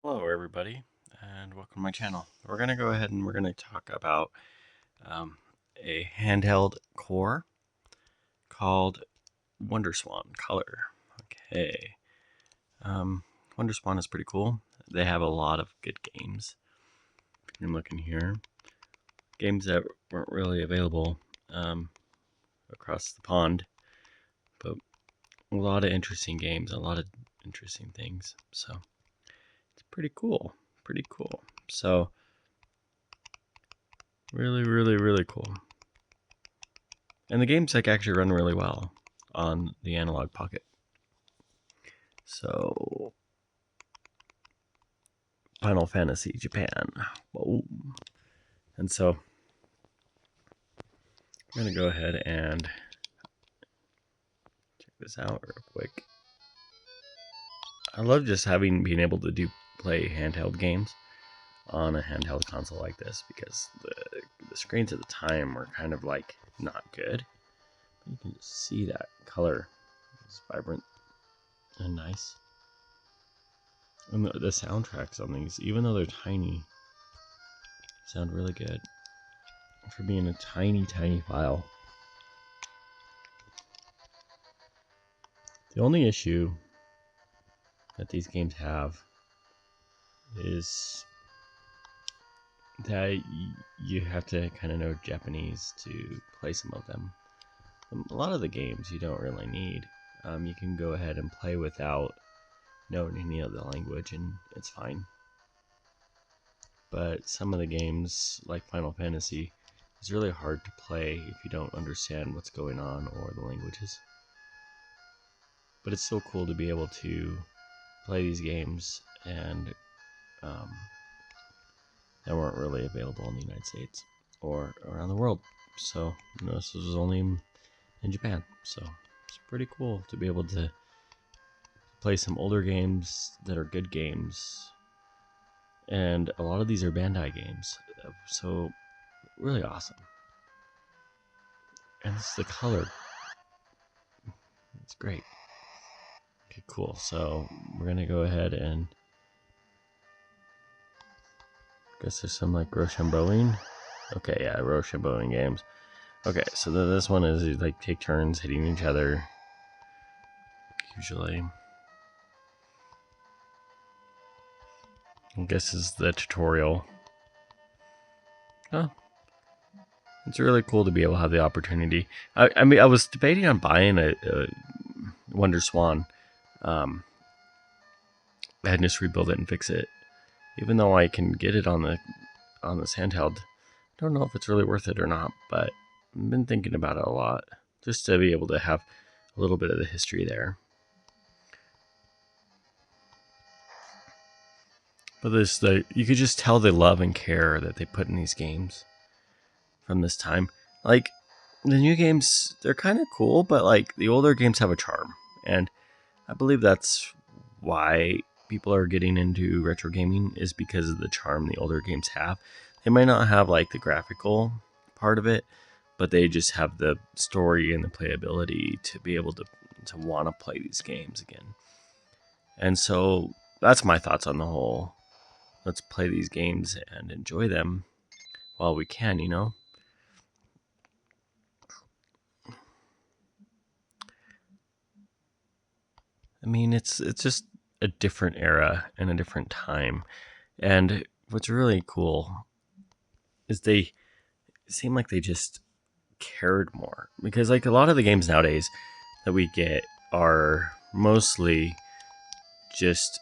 Hello everybody and welcome to my channel. We're going to go ahead and we're going to talk about a handheld core called wonderswan color. Okay, wonderswan is pretty cool. They have a lot of good games. I'm looking here. Games that weren't really available across the pond, but a lot of interesting games, a lot of interesting things. So it's pretty cool. Pretty cool. So really cool. And the games actually run really well on the Analog Pocket. So, Final Fantasy Japan. Whoa. And so, I'm going to go ahead and check this out real quick. I love just being able to play handheld games on a handheld console like this because the screens at the time were kind of like not good. You can just see that color is vibrant and nice. And the soundtracks on these, even though they're tiny, sound really good for being a tiny file. The only issue that these games have is that you have to kind of know Japanese to play some of them. A lot of the games you don't really need. You can go ahead and play without knowing any of the language and it's fine. But some of the games, like Final Fantasy, is really hard to play if you don't understand what's going on or the languages. But it's still cool to be able to play these games and that weren't really available in the United States or around the world. So this was only in Japan. So it's pretty cool to be able to play some older games that are good games. And a lot of these are Bandai games. So really awesome. And it's the color. It's great. Okay, cool. So we're going to go ahead and I guess there's some like Rochambeauing. Okay, yeah, Rochambeauing games. Okay, so this one is you like take turns hitting each other. Usually. I guess this is the tutorial. Oh. It's really cool to be able to have the opportunity. I mean, I was debating on buying a wonderswan. And just rebuild it and fix it. Even though I can get it on this handheld, I don't know if it's really worth it or not. But I've been thinking about it a lot, just to be able to have a little bit of the history there. But you could just tell the love and care that they put in these games from this time. Like the new games, they're kind of cool, but like the older games have a charm, and I believe that's why people are getting into retro gaming is because of the charm the older games have. They might not have like the graphical part of it, but they just have the story and the playability to be able to want to play these games again. And so that's my thoughts on the whole. Let's play these games and enjoy them while we can, I mean, it's just a different era and a different time. And what's really cool is they seem like they just cared more. Because like a lot of the games nowadays that we get are mostly just,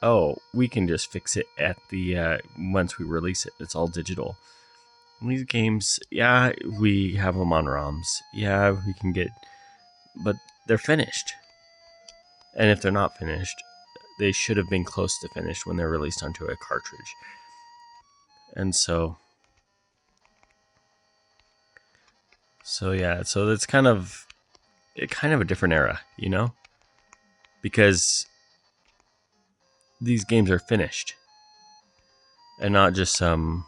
oh, we can just fix it at the once we release it. It's all digital. And these games, yeah, we have them on ROMs. Yeah, we can get, but they're finished. And if they're not finished, they should have been close to finished when they're released onto a cartridge. And so yeah, so it's kind of a different era, because these games are finished and not just some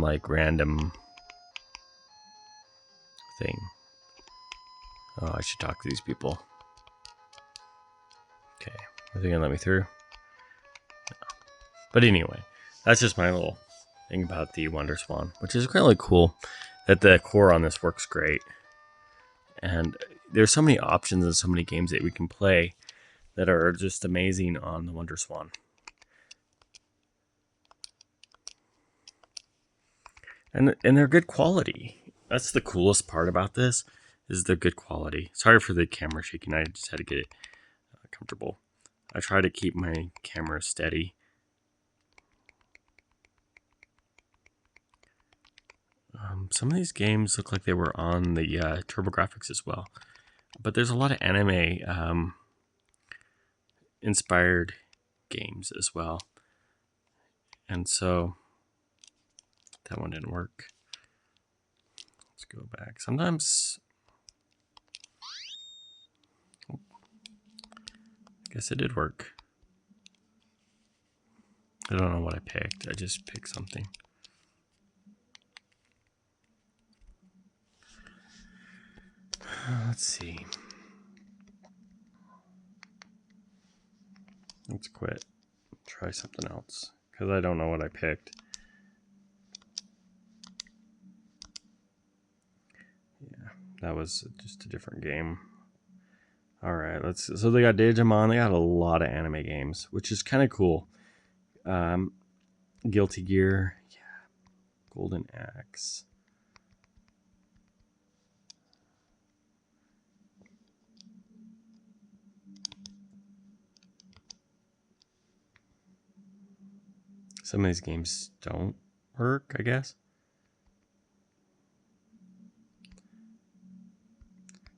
like random thing. Oh, I should talk to these people. Okay, are they gonna let me through? No. But anyway, that's just my little thing about the wonderswan, which is really cool that the core on this works great. And there's so many options and so many games that we can play that are just amazing on the wonderswan. And they're good quality. That's the coolest part about this, is the good quality. Sorry for the camera shaking. I just had to get it comfortable. I try to keep my camera steady. Some of these games look like they were on the TurboGrafx as well. But there's a lot of anime inspired games as well. And so that one didn't work. Let's go back. Sometimes, I guess it did work. I don't know what I picked. I just picked something. Let's see. Let's quit. Try something else, because I don't know what I picked. Yeah, that was just a different game. All right, so they got Digimon. They got a lot of anime games, which is kind of cool. Guilty Gear, yeah, Golden Axe. Some of these games don't work, I guess.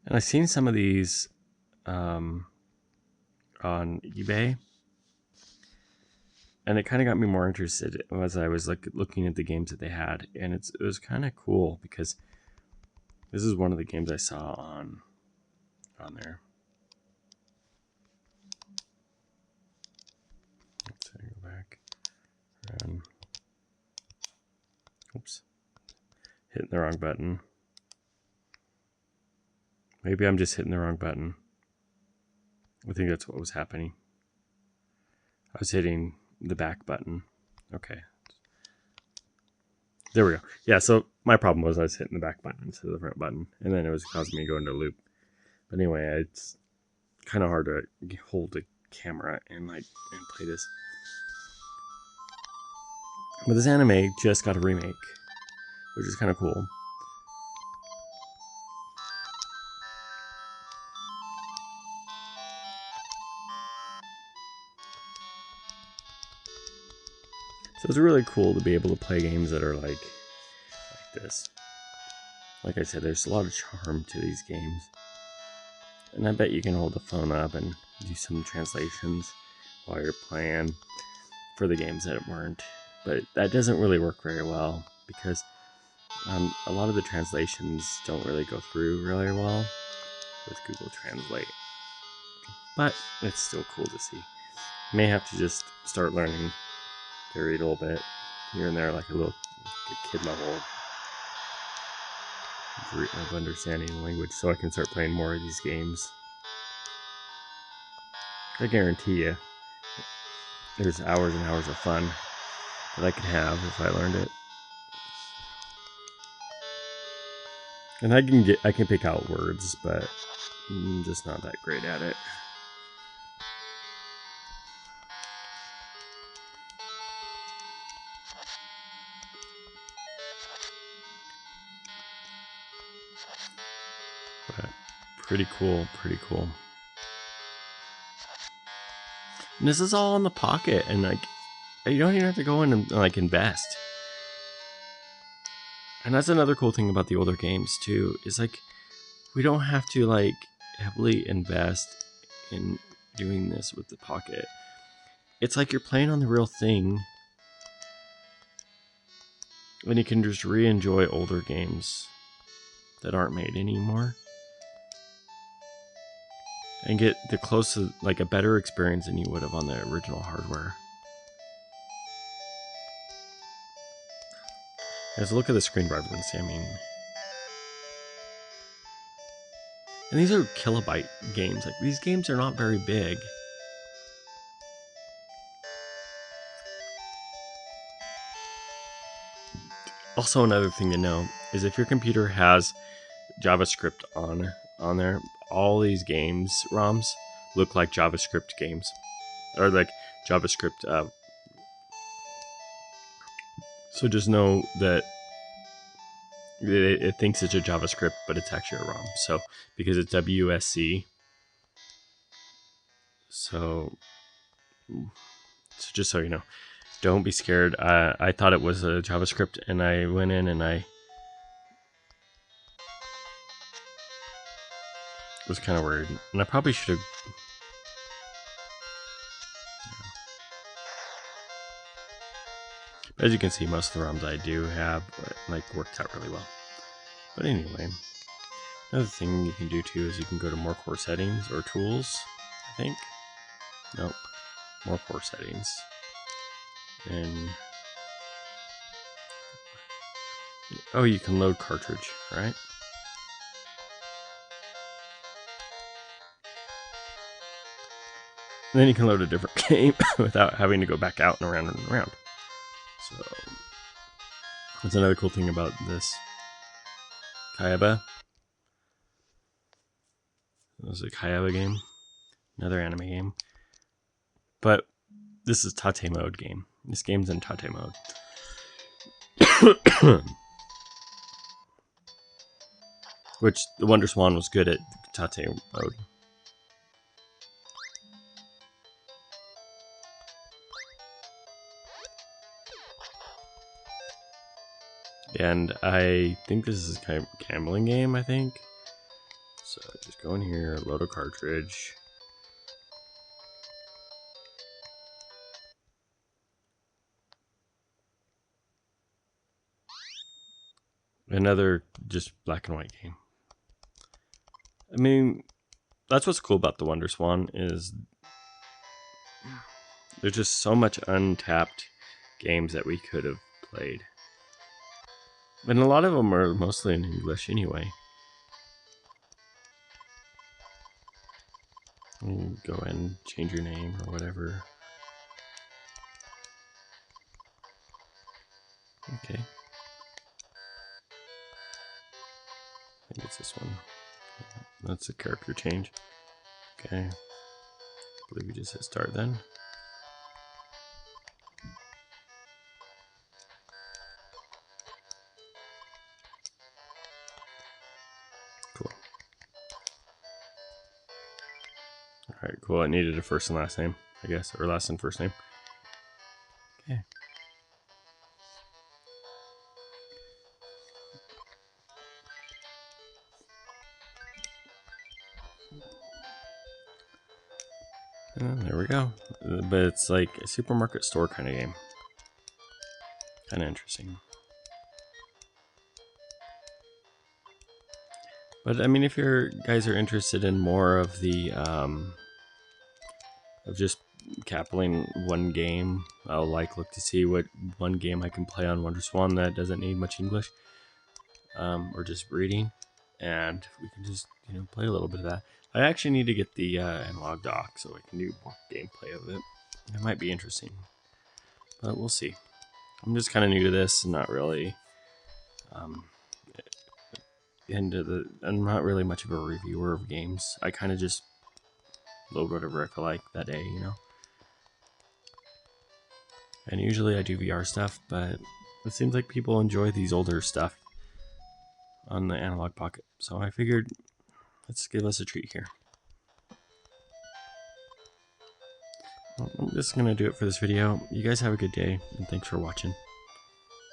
And I've seen some of these on eBay, and it kind of got me more interested as I was like looking at the games that they had, and it was kind of cool because this is one of the games I saw on there. Let's go back. Oops, hitting the wrong button. Maybe I'm just hitting the wrong button. I think that's what was happening. I was hitting the back button. Okay. There we go. Yeah, so my problem was I was hitting the back button instead of the front button, and then it was causing me to go into a loop. But anyway, it's kind of hard to hold the camera and play this. But this anime just got a remake, which is kind of cool. So it's really cool to be able to play games that are like this. Like I said, there's a lot of charm to these games. And I bet you can hold the phone up and do some translations while you're playing for the games that weren't. But that doesn't really work very well because a lot of the translations don't really go through really well with Google Translate. But it's still cool to see. You may have to just start learning to read a little bit here and there, like a kid level of understanding the language, so I can start playing more of these games. I guarantee you there's hours and hours of fun that I could have if I learned it. And I can pick out words, but I'm just not that great at it. But pretty cool, pretty cool. And this is all in the pocket, and you don't even have to go in and invest. And that's another cool thing about the older games too, is we don't have to heavily invest in doing this with the pocket. It's like you're playing on the real thing, and you can just re-enjoy older games that aren't made anymore and get the closest, a better experience than you would have on the original hardware. Let's look at the screen reference. I mean, and these are kilobyte games. These games are not very big. Also, another thing to know is if your computer has JavaScript on there, all these games ROMs look like JavaScript games, or like JavaScript. So just know that it thinks it's a JavaScript, but it's actually a ROM. So because it's WSC, so just so you know, don't be scared. I thought it was a JavaScript, and I went in and I was kind of worried, and I probably should have. As you can see, most of the ROMs I do have like worked out really well. But anyway, another thing you can do too is you can go to more core settings or tools. I think. Nope. More core settings. And oh, you can load cartridge, right? And then you can load a different game without having to go back out and around and around. So that's another cool thing about this. Kayaba. It was a Kayaba game. Another anime game. But this is Tate mode game. This game's in Tate mode. Which the wonderswan was good at Tate mode. And I think this is kind of a gambling game, I think. So just go in here, load a cartridge. Another just black and white game. I mean, that's what's cool about the wonderswan is there's just so much untapped games that we could have played. And a lot of them are mostly in English anyway. You go and change your name or whatever. Okay. I think it's this one. That's a character change. Okay. I believe you just hit start then. Cool. Alright, cool. I needed a first and last name, I guess, or last and first name. Okay. There we go. But it's like a supermarket store kind of game. Kind of interesting. But I mean, if you guys are interested in more of the of just capping one game, I'll look to see what one game I can play on wonderswan that doesn't need much English, or just reading, and we can just play a little bit of that. I actually need to get the analog dock so I can do more gameplay of it. It might be interesting, but we'll see. I'm just kind of new to this and not really I'm not really much of a reviewer of games. I kind of just load whatever I feel like that day, And usually I do VR stuff, but it seems like people enjoy these older stuff on the Analog Pocket. So I figured, let's give us a treat here. Well, I'm just going to do it for this video. You guys have a good day, and thanks for watching.